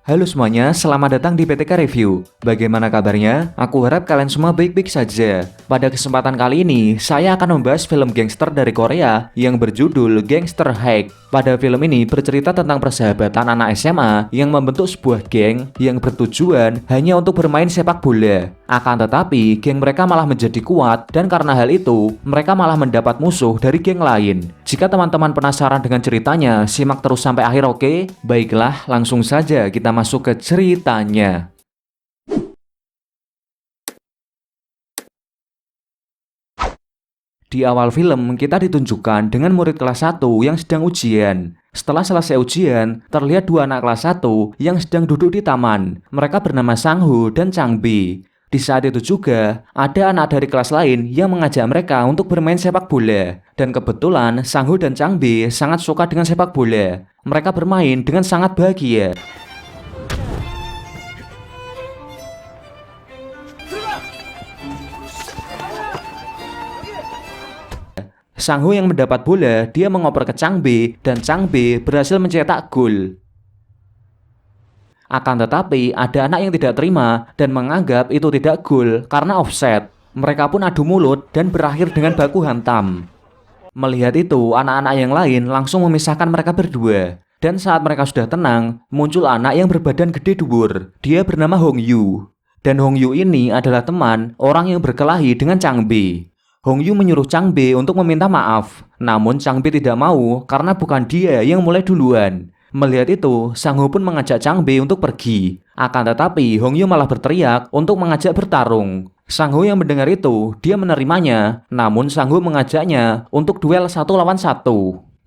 Halo semuanya, selamat datang di PTK Review. Bagaimana kabarnya? Aku harap kalian semua baik-baik saja. Pada kesempatan kali ini, saya akan membahas film gangster dari Korea yang berjudul Gangster Hack. Pada film ini bercerita tentang persahabatan anak SMA yang membentuk sebuah geng yang bertujuan hanya untuk bermain sepak bola. Akan tetapi, geng mereka malah menjadi kuat dan karena hal itu, mereka malah mendapat musuh dari geng lain. Jika teman-teman penasaran dengan ceritanya, simak terus sampai akhir, oke? Baiklah, langsung saja kita masuk ke ceritanya. Di awal film, kita ditunjukkan dengan murid kelas 1 yang sedang ujian. Setelah selesai ujian, terlihat dua anak kelas 1 yang sedang duduk di taman. Mereka bernama Sang-ho dan Chang-bi. Di saat itu juga, ada anak dari kelas lain yang mengajak mereka untuk bermain sepak bola. Dan kebetulan, Sang-ho dan Chang-bi sangat suka dengan sepak bola. Mereka bermain dengan sangat bahagia. Sang-ho yang mendapat bola, dia mengoper ke Chang-bi dan Chang-bi berhasil mencetak gol. Akan tetapi, ada anak yang tidak terima dan menganggap itu tidak gol karena offset. Mereka pun adu mulut dan berakhir dengan baku hantam. Melihat itu, anak-anak yang lain langsung memisahkan mereka berdua. Dan saat mereka sudah tenang, muncul anak yang berbadan gede dhuwur. Dia bernama Hong Yu. Dan Hong Yu ini adalah teman orang yang berkelahi dengan Chang-bi. Hong Yu menyuruh Chang-bi untuk meminta maaf. Namun Chang-bi tidak mau karena bukan dia yang mulai duluan. Melihat itu, Sang-ho pun mengajak Chang-bi untuk pergi. Akan tetapi, Hong Yu malah berteriak untuk mengajak bertarung. Sang-ho yang mendengar itu, dia menerimanya. Namun Sang-ho mengajaknya untuk duel 1 lawan 1.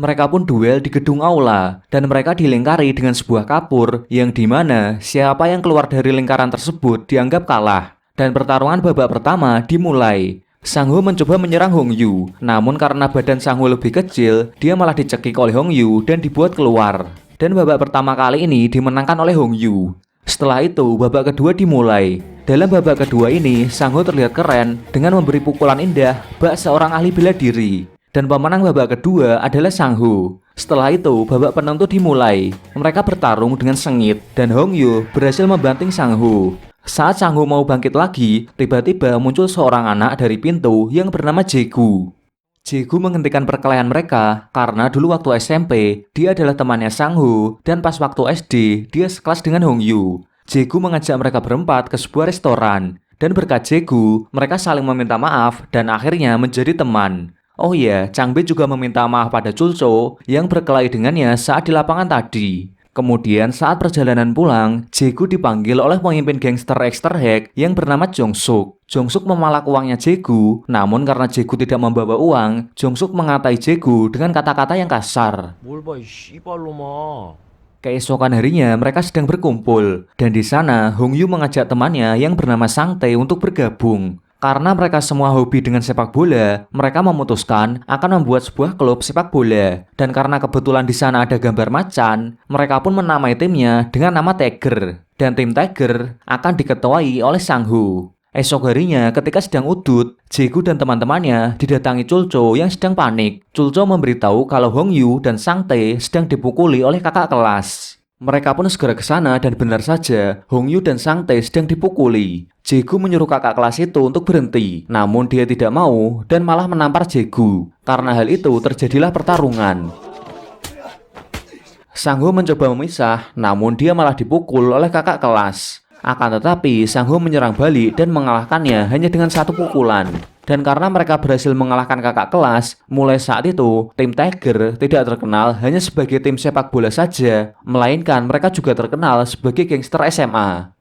Mereka pun duel di gedung aula. Dan mereka dilingkari dengan sebuah kapur yang dimana siapa yang keluar dari lingkaran tersebut dianggap kalah. Dan pertarungan babak pertama dimulai. Sang-ho mencoba menyerang Hong Yu, namun karena badan Sang-ho lebih kecil, dia malah dicekik oleh Hong Yu dan dibuat keluar. Dan babak pertama kali ini dimenangkan oleh Hong Yu. Setelah itu, babak kedua dimulai. Dalam babak kedua ini, Sang-ho terlihat keren dengan memberi pukulan indah bak seorang ahli bela diri. Dan pemenang babak kedua adalah Sang-ho. Setelah itu, babak penentu dimulai. Mereka bertarung dengan sengit, dan Hong Yu berhasil membanting Sang-ho. Saat Sang-ho mau bangkit lagi, tiba-tiba muncul seorang anak dari pintu yang bernama Jae-gu. Jae-gu menghentikan perkelahian mereka karena dulu waktu SMP, dia adalah temannya Sang-ho dan pas waktu SD, dia sekelas dengan Hong Yu. Jae-gu mengajak mereka berempat ke sebuah restoran dan berkat Jae-gu, mereka saling meminta maaf dan akhirnya menjadi teman. Oh iya, Chang-bi juga meminta maaf pada Chul-cho yang berkelahi dengannya saat di lapangan tadi. Kemudian saat perjalanan pulang, Jae-gu dipanggil oleh pemimpin gangster Hack yang bernama Jong-suk. Jong-suk memalak uangnya Jae-gu, namun karena Jae-gu tidak membawa uang, Jong-suk mengatai Jae-gu dengan kata-kata yang kasar. 뭘 봐, 이 씨발로마. Keesokan harinya mereka sedang berkumpul, dan di sana Hong Yu mengajak temannya yang bernama Sang Tae untuk bergabung. Karena mereka semua hobi dengan sepak bola, mereka memutuskan akan membuat sebuah klub sepak bola. Dan karena kebetulan di sana ada gambar macan, mereka pun menamai timnya dengan nama Tiger. Dan tim Tiger akan diketuai oleh Sang-ho. Esok harinya ketika sedang udut, Jae-gu dan teman-temannya didatangi Chul-cho yang sedang panik. Chul-cho memberitahu kalau Hong Yu dan Sang Tae sedang dipukuli oleh kakak kelas. Mereka pun segera ke sana dan benar saja, Hong Yu dan Sang Tae sedang dipukuli. Jae-gu menyuruh kakak kelas itu untuk berhenti, namun dia tidak mau dan malah menampar Jae-gu. Karena hal itu terjadilah pertarungan. Sang-ho mencoba memisah, namun dia malah dipukul oleh kakak kelas. Akan tetapi, Sang-ho menyerang balik dan mengalahkannya hanya dengan satu pukulan. Dan karena mereka berhasil mengalahkan kakak kelas, mulai saat itu, tim Tiger tidak terkenal hanya sebagai tim sepak bola saja, melainkan mereka juga terkenal sebagai gangster SMA.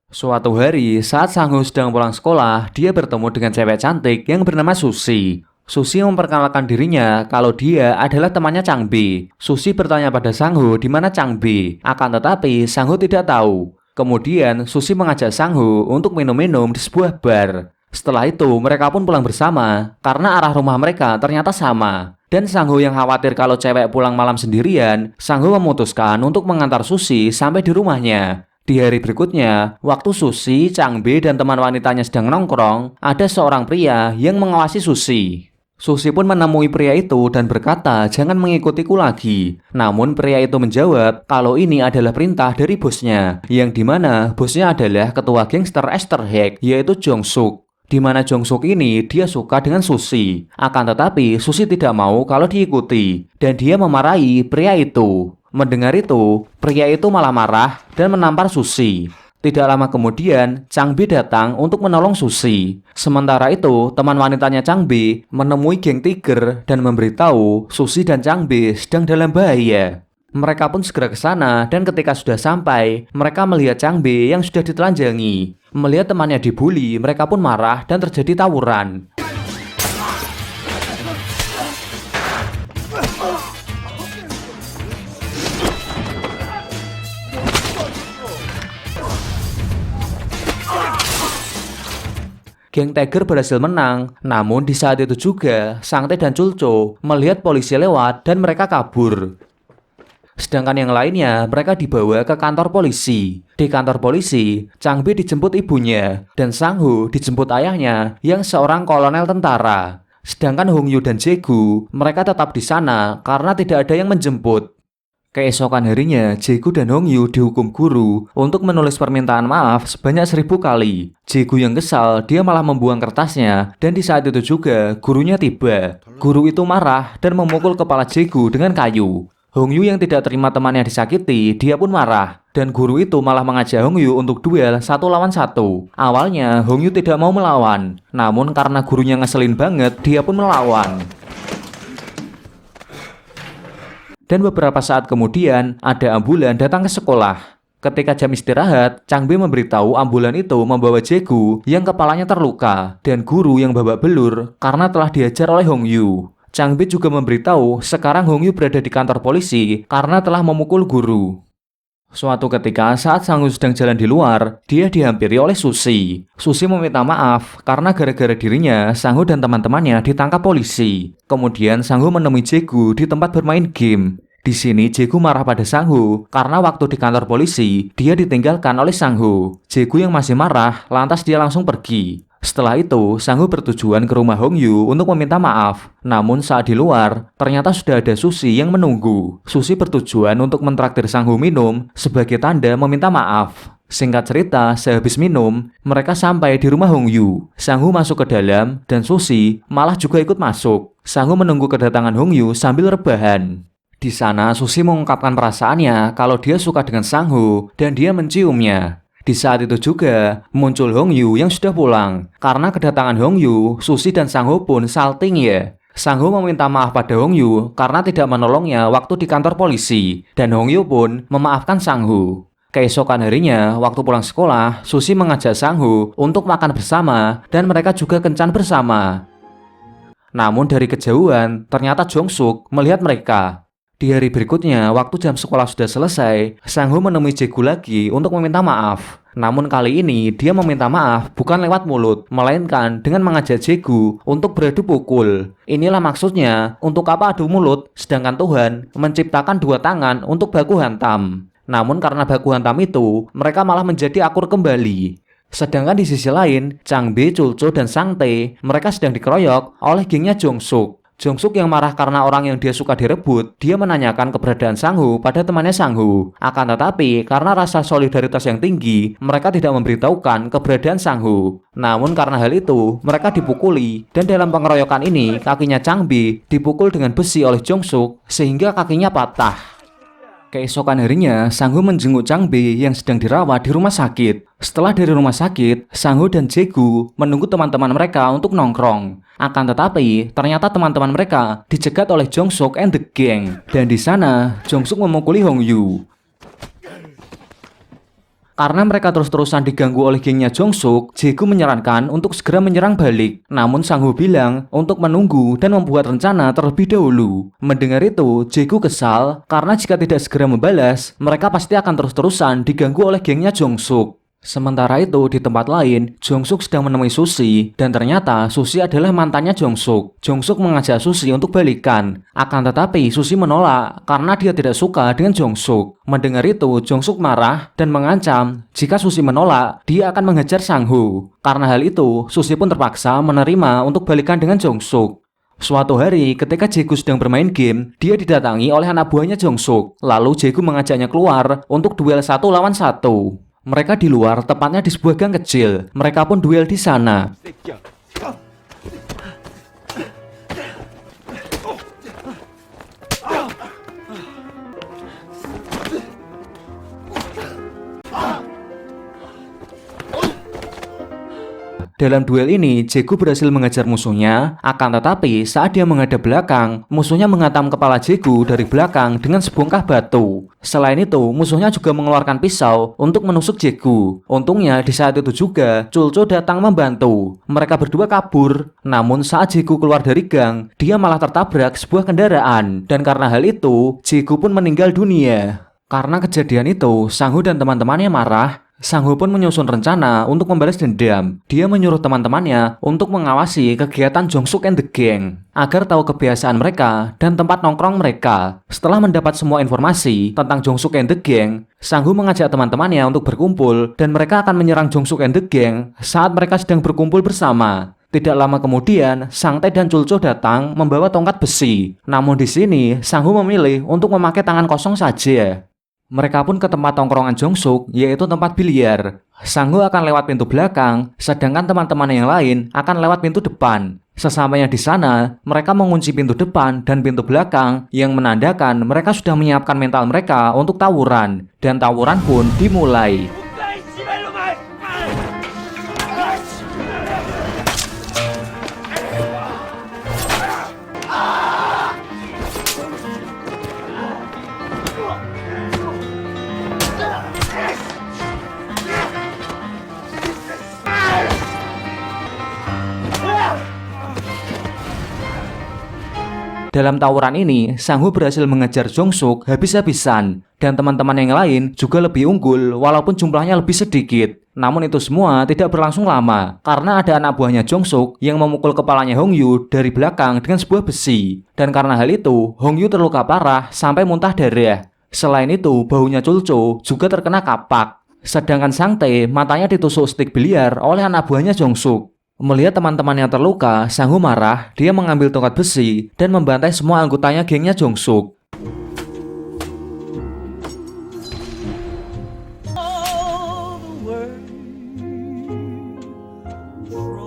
Suatu hari, saat Sang-ho sedang pulang sekolah, dia bertemu dengan cewek cantik yang bernama Sushi. Sushi memperkenalkan dirinya kalau dia adalah temannya Chang-bi. Sushi bertanya pada Sang-ho di mana Chang-bi, akan tetapi Sang-ho tidak tahu. Kemudian, Sushi mengajak Sang-ho untuk minum-minum di sebuah bar. Setelah itu, mereka pun pulang bersama, karena arah rumah mereka ternyata sama. Dan Sang-ho yang khawatir kalau cewek pulang malam sendirian, Sang-ho memutuskan untuk mengantar Sushi sampai di rumahnya. Di hari berikutnya, waktu Sushi, Chang-bi, dan teman wanitanya sedang nongkrong, ada seorang pria yang mengawasi Sushi. Susi pun menemui pria itu dan berkata jangan mengikutiku lagi. Namun pria itu menjawab kalau ini adalah perintah dari bosnya, yang dimana bosnya adalah ketua gangster Easterhack, yaitu Jong-suk. Di mana Jong-suk ini dia suka dengan Susi. Akan tetapi Susi tidak mau kalau diikuti, dan dia memarahi pria itu. Mendengar itu, pria itu malah marah dan menampar Susi. Tidak lama kemudian, Changbi datang untuk menolong Susi. Sementara itu, teman wanitanya Changbi menemui geng Tiger dan memberitahu Susi dan Changbi sedang dalam bahaya. Mereka pun segera ke sana dan ketika sudah sampai, mereka melihat Changbi yang sudah ditelanjangi. Melihat temannya dibully, mereka pun marah dan terjadi tawuran. Geng Tiger berhasil menang, namun di saat itu juga, Sangtae dan Chulcho melihat polisi lewat dan mereka kabur. Sedangkan yang lainnya, mereka dibawa ke kantor polisi. Di kantor polisi, Changbi dijemput ibunya, dan Sang-ho dijemput ayahnya yang seorang kolonel tentara. Sedangkan Hong-yu dan Jae-gu, mereka tetap di sana karena tidak ada yang menjemput. Keesokan harinya, Jae-gu dan Hong-yu dihukum guru untuk menulis permintaan maaf sebanyak 1000 kali. Jae-gu yang kesal, dia malah membuang kertasnya, dan di saat itu juga gurunya tiba. Guru itu marah dan memukul kepala Jae-gu dengan kayu. Hong-yu yang tidak terima temannya disakiti, dia pun marah. Dan guru itu malah mengajak Hong-yu untuk duel 1 lawan 1. Awalnya, Hong-yu tidak mau melawan. Namun karena gurunya ngeselin banget, dia pun melawan. Dan beberapa saat kemudian, ada ambulan datang ke sekolah. Ketika jam istirahat, Changbi memberitahu ambulan itu membawa Jae-gu yang kepalanya terluka dan guru yang babak belur karena telah diajar oleh Hong-yu. Changbi juga memberitahu sekarang Hong-yu berada di kantor polisi karena telah memukul guru. Suatu ketika saat Sang-ho sedang jalan di luar, dia dihampiri oleh Susi. Susi meminta maaf karena gara-gara dirinya, Sang-ho dan teman-temannya ditangkap polisi. Kemudian Sang-ho menemui Jae-gu di tempat bermain game. Di sini Jae-gu marah pada Sang-ho karena waktu di kantor polisi, dia ditinggalkan oleh Sang-ho. Jae-gu yang masih marah, lantas dia langsung pergi. Setelah itu, Sang-ho bertujuan ke rumah Hong-yu untuk meminta maaf. Namun saat di luar, ternyata sudah ada Susi yang menunggu. Susi bertujuan untuk mentraktir Sang-ho minum sebagai tanda meminta maaf. Singkat cerita, sehabis minum, mereka sampai di rumah Hong-yu. Sang-ho masuk ke dalam dan Susi malah juga ikut masuk. Sang-ho menunggu kedatangan Hong-yu sambil rebahan. Di sana, Susi mengungkapkan perasaannya kalau dia suka dengan Sang-ho dan dia menciumnya. Di saat itu juga muncul Hong-yu yang sudah pulang. Karena kedatangan Hong-yu, Susi dan Sang-ho pun salting ya. Sang-ho meminta maaf pada Hong-yu karena tidak menolongnya waktu di kantor polisi. Dan Hong-yu pun memaafkan Sang-ho. Keesokan harinya, waktu pulang sekolah, Susi mengajak Sang-ho untuk makan bersama dan mereka juga kencan bersama. Namun dari kejauhan, ternyata Jong-suk melihat mereka. Di hari berikutnya, waktu jam sekolah sudah selesai, Sang-ho menemui Jae-gu lagi untuk meminta maaf. Namun kali ini, dia meminta maaf bukan lewat mulut, melainkan dengan mengajak Jae-gu untuk beradu pukul. Inilah maksudnya, untuk apa adu mulut, sedangkan Tuhan menciptakan 2 tangan untuk baku hantam. Namun karena baku hantam itu, mereka malah menjadi akur kembali. Sedangkan di sisi lain, Changbi, Chulcho, dan Sangtae, mereka sedang dikeroyok oleh gengnya Jong-suk. Jong-suk yang marah karena orang yang dia suka direbut, dia menanyakan keberadaan Sang-ho pada temannya Sang-ho. Akan tetapi, karena rasa solidaritas yang tinggi, mereka tidak memberitahukan keberadaan Sang-ho. Namun karena hal itu, mereka dipukuli, dan dalam pengeroyokan ini, kakinya Changbi dipukul dengan besi oleh Jong-suk, sehingga kakinya patah. Keesokan harinya, Sang-ho menjenguk Changbi yang sedang dirawat di rumah sakit. Setelah dari rumah sakit, Sang-ho dan Jae-gu menunggu teman-teman mereka untuk nongkrong. Akan tetapi, ternyata teman-teman mereka dicegat oleh Jong-suk and the gang. Dan di sana, Jong-suk memukuli Hong-yu. Karena mereka terus-terusan diganggu oleh gengnya Jong-suk, Jae-gu menyarankan untuk segera menyerang balik. Namun Sang-ho bilang untuk menunggu dan membuat rencana terlebih dahulu. Mendengar itu, Jae-gu kesal karena jika tidak segera membalas, mereka pasti akan terus-terusan diganggu oleh gengnya Jong-suk. Sementara itu, di tempat lain, Jong-suk sedang menemui Susi, dan ternyata Susi adalah mantannya Jong-suk. Jong-suk mengajak Susi untuk balikan. Akan tetapi, Susi menolak karena dia tidak suka dengan Jong-suk. Mendengar itu, Jong-suk marah dan mengancam jika Susi menolak, dia akan menghajar Sang-ho. Karena hal itu, Susi pun terpaksa menerima untuk balikan dengan Jong-suk. Suatu hari ketika Jae-gu sedang bermain game, dia didatangi oleh anak buahnya Jong-suk. Lalu Jae-gu mengajaknya keluar untuk duel 1 lawan 1. Mereka di luar, tepatnya di sebuah gang kecil. Mereka pun duel di sana. Dalam duel ini, Jae-gu berhasil mengejar musuhnya, akan tetapi saat dia menghadap belakang, musuhnya menghantam kepala Jae-gu dari belakang dengan sebongkah batu. Selain itu, musuhnya juga mengeluarkan pisau untuk menusuk Jae-gu. Untungnya di saat itu juga, Chulcho datang membantu. Mereka berdua kabur, namun saat Jae-gu keluar dari gang, dia malah tertabrak sebuah kendaraan. Dan karena hal itu, Jae-gu pun meninggal dunia. Karena kejadian itu, Sang-ho dan teman-temannya marah. Sang-ho pun menyusun rencana untuk membalas dendam. Dia menyuruh teman-temannya untuk mengawasi kegiatan Jong-suk and the Gang agar tahu kebiasaan mereka dan tempat nongkrong mereka. Setelah mendapat semua informasi tentang Jong-suk and the Gang, Sang-ho mengajak teman-temannya untuk berkumpul dan mereka akan menyerang Jong-suk and the Gang saat mereka sedang berkumpul bersama. Tidak lama kemudian, Sang-tae dan Chulcho datang membawa tongkat besi. Namun di sini, Sang-ho memilih untuk memakai tangan kosong saja. Mereka pun ke tempat tongkrongan Jong-suk, yaitu tempat biliar. Sang-ho akan lewat pintu belakang, sedangkan teman-teman yang lain akan lewat pintu depan. Sesampainya di sana, mereka mengunci pintu depan dan pintu belakang, yang menandakan mereka sudah menyiapkan mental mereka untuk tawuran. Dan tawuran pun dimulai. Dalam tawuran ini, Sang-ho berhasil mengejar Jong-suk habis-habisan, dan teman-teman yang lain juga lebih unggul walaupun jumlahnya lebih sedikit. Namun itu semua tidak berlangsung lama, karena ada anak buahnya Jong-suk yang memukul kepalanya Hong-yu dari belakang dengan sebuah besi. Dan karena hal itu, Hong-yu terluka parah sampai muntah darah. Selain itu, bahunya Chulcho juga terkena kapak. Sedangkan Sang-tae matanya ditusuk stik biliar oleh anak buahnya Jong-suk. Melihat teman-teman yang terluka, Sang-ho marah. Dia mengambil tongkat besi dan membantai semua anggotanya gengnya Jong-suk.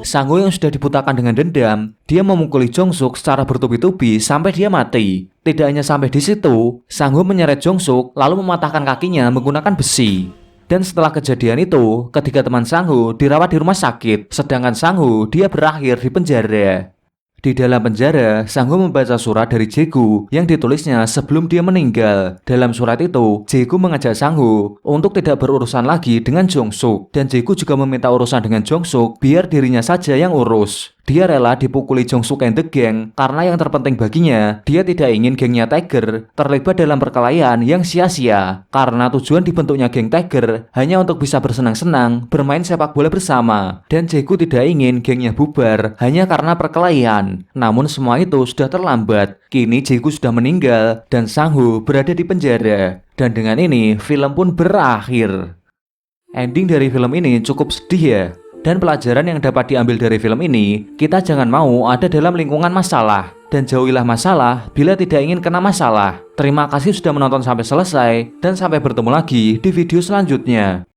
Sang-ho yang sudah dibutakan dengan dendam, dia memukuli Jong-suk secara bertubi-tubi sampai dia mati. Tidak hanya sampai di situ, Sang-ho menyeret Jong-suk lalu mematahkan kakinya menggunakan besi. Dan setelah kejadian itu, ketiga teman Sang-ho dirawat di rumah sakit, sedangkan Sang-ho dia berakhir di penjara. Di dalam penjara, Sang-ho membaca surat dari Jae-gu yang ditulisnya sebelum dia meninggal. Dalam surat itu, Jae-gu mengajak Sang-ho untuk tidak berurusan lagi dengan Jong-suk. Dan Jae-gu juga meminta urusan dengan Jong-suk biar dirinya saja yang urus. Dia rela dipukuli Jong-suk and the Gang karena yang terpenting baginya, dia tidak ingin gengnya Tiger terlibat dalam perkelahian yang sia-sia. Karena tujuan dibentuknya geng Tiger hanya untuk bisa bersenang-senang bermain sepak bola bersama. Dan Jae-gu tidak ingin gengnya bubar hanya karena perkelahian. Namun semua itu sudah terlambat. Kini Jae-gu sudah meninggal dan Sang-ho berada di penjara. Dan dengan ini film pun berakhir. Ending dari film ini cukup sedih ya. Dan pelajaran yang dapat diambil dari film ini, kita jangan mau ada dalam lingkungan masalah. Dan jauhilah masalah bila tidak ingin kena masalah. Terima kasih sudah menonton sampai selesai, dan sampai bertemu lagi di video selanjutnya.